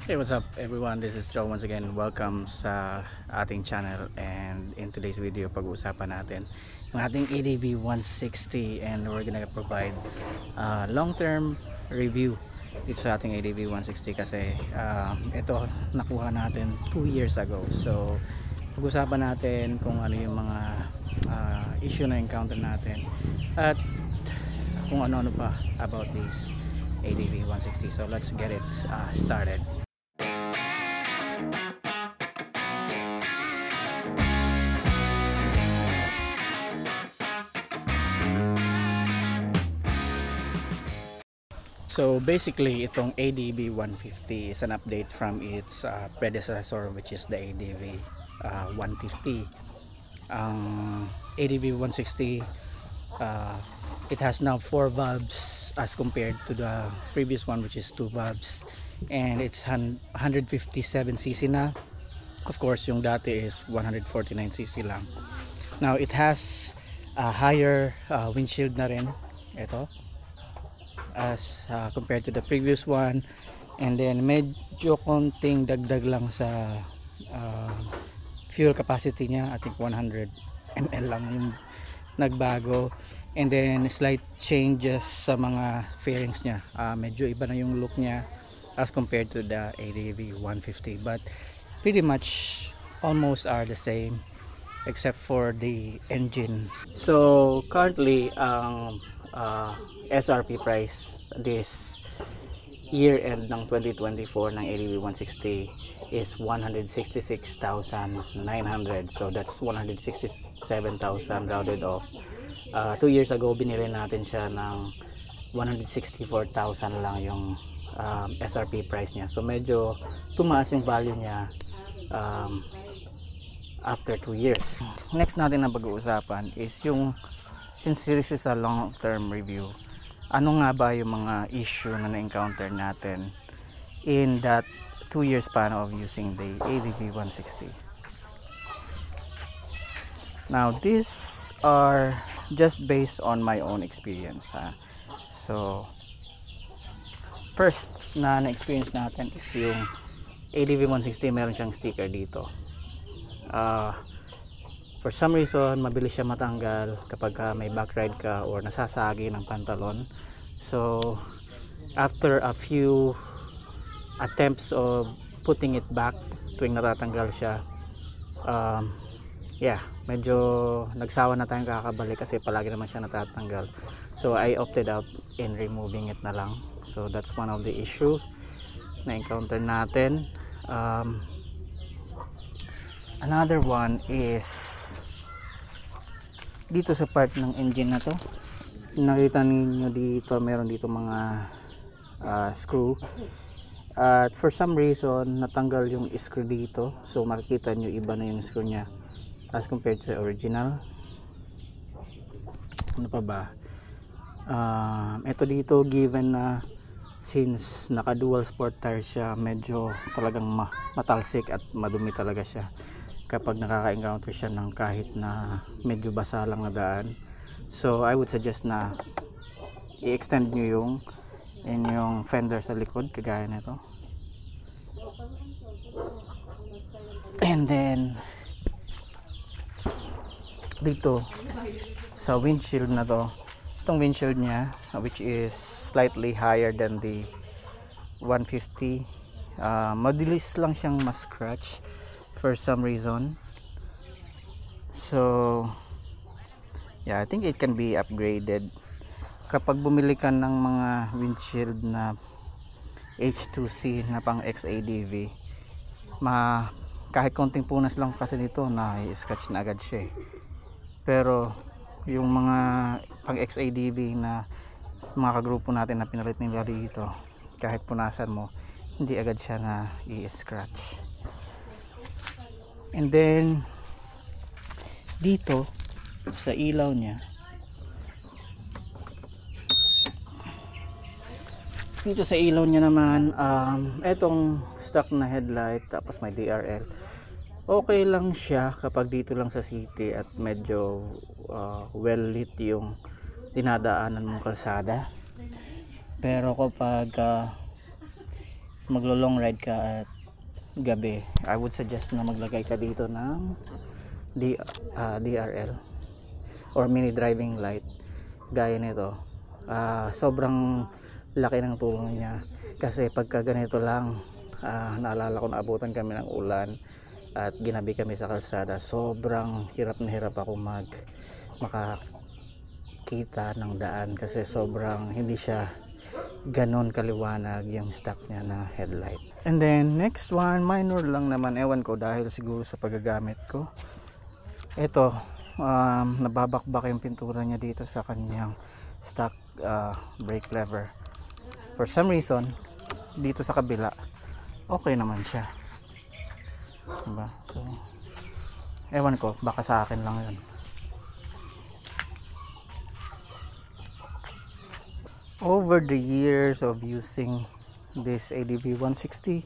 Hey, what's up everyone? This is Joe once again. Welcome sa ating channel, and in today's video pag-uusapan natin yung ating ADV 160 and we're gonna provide long-term review dito sa ating ADV 160 kasi ito nakuha natin 2 years ago. So pag-usapan natin kung ano yung mga issue na encounter natin at kung ano-ano pa about this ADV 160. So let's get it started. So basically itong ADV 150 is an update from its predecessor, which is the ADV 150. ADV 160, it has now 4 valves as compared to the previous one, which is 2 valves, and it's 157cc na. Of course yung dati is 149cc lang. Now it has a higher windshield na rin ito as compared to the previous one, and then medyo konting dagdag lang sa fuel capacity niya. I think 100 ml lang yung nagbago, and then slight changes sa mga fairings niya. Medyo iba na yung look niya as compared to the ADV 150, but pretty much almost are the same except for the engine. So currently ang SRP price this year end ng 2024 ng ADV 160 is 166,900. So that's 167,000 rounded off. 2 years ago binili natin siya ng 164,000 lang yung SRP price niya. So medyo tumaas yung value niya after 2 years. Next natin na pag-uusapan is yung, since this is a long term review, ano nga ba yung mga issue na na-encounter natin in that 2 years span of using the ADV 160. Now these are just based on my own experience. So first na na-experience natin is yung ADV 160, meron siyang sticker dito. For some reason mabilis siya matanggal kapag may back ride ka or nasasagi ng pantalon. So after a few attempts of putting it back tuwing natatanggal siya, medyo nagsawa na tayong kakabalik kasi palagi naman siya natatanggal. So I opted out in removing it na lang. So that's one of the issue na encounter natin. Another one is dito sa part ng engine na to. Nakita niyo dito, meron dito mga screw, at for some reason natanggal yung screw dito. So makikita niyo iba na yung screw niya as compared sa original. Ano pa ba? Ito dito, given na since naka dual sport tire siya, medyo talagang matalsik at madumi talaga siya kapag nakaka-encounter siya ng kahit na medyo basa lang na daan. So I would suggest na i-extend nyo yung inyong fender sa likod kagaya nito. And then dito sa windshield na to, itong windshield niya, which is slightly higher than the 150, madilis lang siyang ma-scratch for some reason. So yeah, I think it can be upgraded. Kapag bumili ka ng mga windshield na H2C na pang XADV, kahit konting punas lang kasi nito na i-scratch na agad siya Pero yung mga pang XADV na mga kagrupo natin na pinalit nila dito, kahit punasan mo, hindi agad siya na i-scratch. And then dito sa ilaw niya, naman, etong stock na headlight, tapos may DRL, okay lang siya kapag dito lang sa city at medyo well lit yung dinadaanan mong kalsada. Pero kapag maglo long ride ka at gabi, I would suggest na maglagay ka dito ng DRL or mini driving light gaya nito. Sobrang laki ng tulong niya kasi pagka ganito lang, naalala ko naabutan kami ng ulan at ginabi kami sa kalsada, sobrang hirap na hirap ako makakita ng daan kasi sobrang hindi siya ganon kaliwanag yung stock niya na headlight. And then next one, minor lang naman, ewan ko dahil siguro sa paggagamit ko, ito, nababakbak yung pintura niya dito sa kanyang stock brake lever. For some reason dito sa kabila okay naman siya, diba? So ewan ko, baka sa akin lang yun. Over the years of using this ADV 160,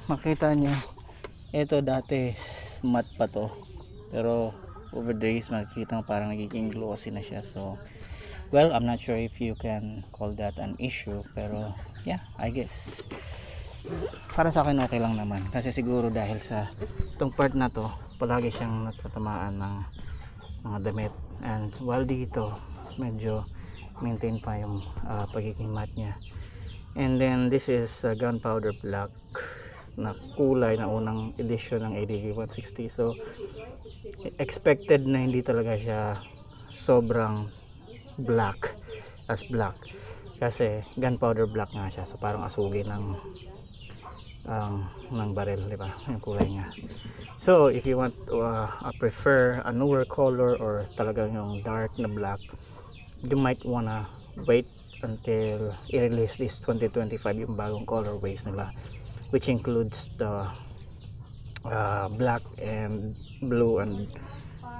makita nyo, ito dati matte pa to, pero over the years makikita parang nagiging glossy na siya. So well, I'm not sure if you can call that an issue, pero yeah, I guess para sa akin okay lang naman kasi siguro dahil sa itong part na to palagi siyang natatamaan ng mga damit, and while dito medyo maintain pa yung pagiging matte niya. And then this is gunpowder black na kulay na unang edition ng ADV 160, so expected na hindi talaga siya sobrang black kasi gunpowder black nga siya, so parang asugi ng baril, di ba, yung kulay niya. So if you want to prefer a newer color or talagang yung dark na black, you might wanna wait until i-release this 2025 yung bagong colorways nila, which includes the black and blue and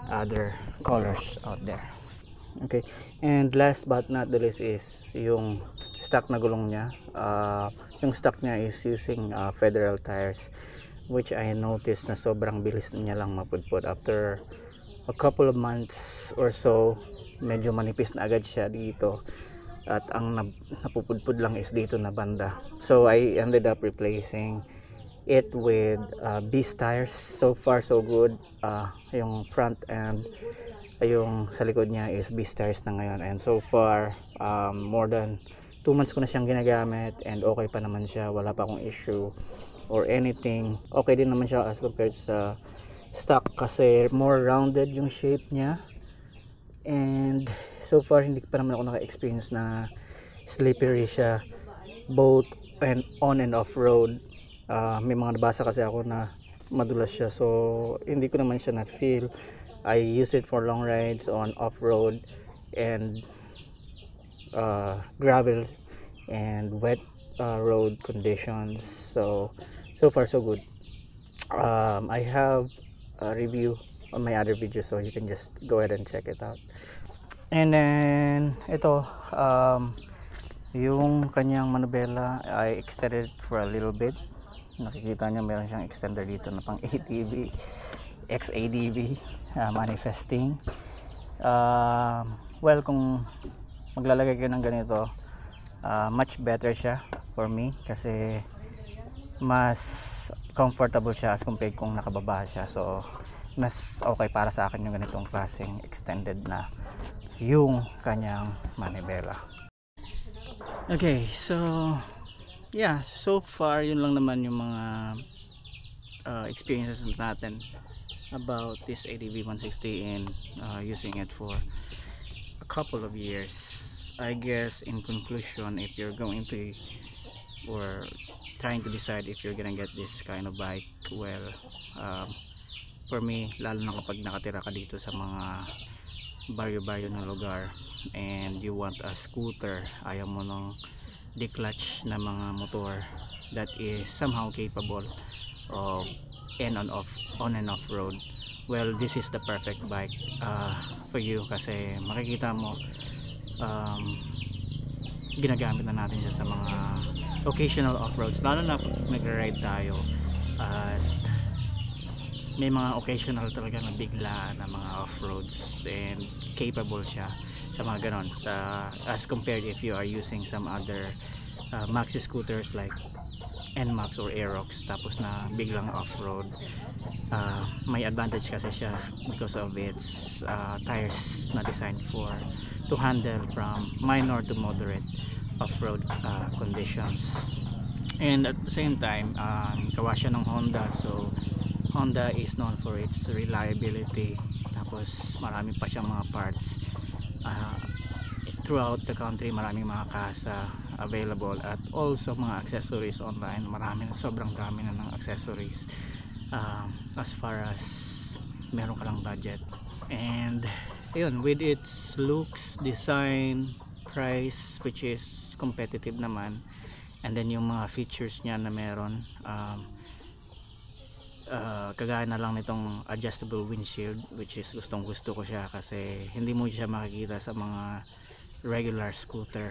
other colors out there. Okay, and last but not the least is yung stock na gulong niya. Yung stock niya is using Federal tires, which I noticed na sobrang bilis niya lang mapudpud. After a couple of months or so, medyo manipis na agad siya dito at ang napupudpud lang is dito na banda. So I ended up replacing it with Beast tires. So far so good. Yung front and yung sa likod niya is Beast tires na ngayon, and so far more than 2 months ko na siyang ginagamit and okay pa naman siya, wala pa akong issue or anything. Okay din naman siya as compared sa stock kasi more rounded yung shape niya. And so far hindi pa naman ako naka-experience na slippery siya both and on and off road. May mga nabasa kasi ako na madulas siya, so hindi ko naman siya na feel. I use it for long rides on off road and gravel and wet road conditions. So far so good. I have a review on my other video, so you can just go ahead and check it out. And then ito, yung kanyang manubela I extended for a little bit. Nakikita nyo meron siyang extender dito na pang ATV XADV manifesting. Well, kung maglalagay kayo ng ganito, much better siya for me kasi mas comfortable siya as compared kung nakababa siya. So mas okay para sa akin yung ganitong klaseng extended na yung kanyang manibela. Okay, so yeah, so far yun lang naman yung mga experiences natin about this ADV 160 and using it for a couple of years. I guess in conclusion, if you're going to or trying to decide if you're gonna get this kind of bike, well, for me, lalo na kapag nakatira ka dito sa mga baryo-baryo na lugar and you want a scooter, ayaw mo nung declutch na mga motor that is somehow capable of on and off road, well, this is the perfect bike for you kasi makikita mo ginagamit na natin siya sa mga occasional off-roads, lalo na nag-ride tayo at may mga occasional talaga na bigla na mga off-roads and capable siya sa mga ganon as compared if you are using some other maxi scooters like NMAX or Aerox, tapos na biglang off-road. May advantage kasi siya because of its tires na designed to handle from minor to moderate off-road conditions. And at the same time, gawa siya ng Honda, so Honda is known for its reliability. Tapos marami pa siyang mga parts throughout the country, maraming mga kasa available, at also mga accessories online. Sobrang dami na ng accessories as far as meron ka lang budget. And ayun, with its looks, design, price which is competitive naman, and then yung mga features niya na meron, kagaya na lang nitong adjustable windshield, which is gustong gusto ko siya kasi hindi mo siya makikita sa mga regular scooter.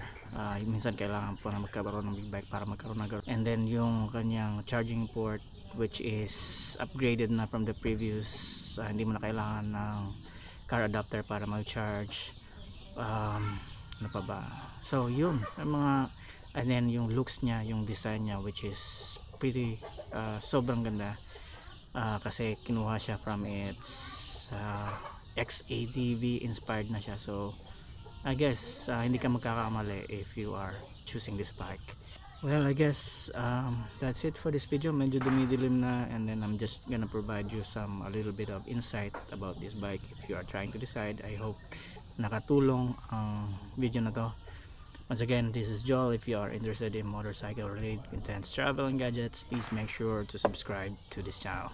Minsan kailangan po na magkaroon ng big bike para magkaroon ng. And then yung kanyang charging port, which is upgraded na from the previous, hindi mo na kailangan ng car adapter para mag-charge. Ano pa ba? So yun, ang mga, and then yung looks niya, yung design niya, which is pretty sobrang ganda, kasi kinuha siya from its XADV inspired na siya. So I guess hindi ka magkakamali if you are choosing this bike. Well, I guess that's it for this video. Medyo dumidilim na, and then I'm just gonna provide you a little bit of insight about this bike if you are trying to decide. I hope nakatulong ang video na to. Once again, this is Joel. If you are interested in motorcycle related contents, travel and gadgets, please make sure to subscribe to this channel.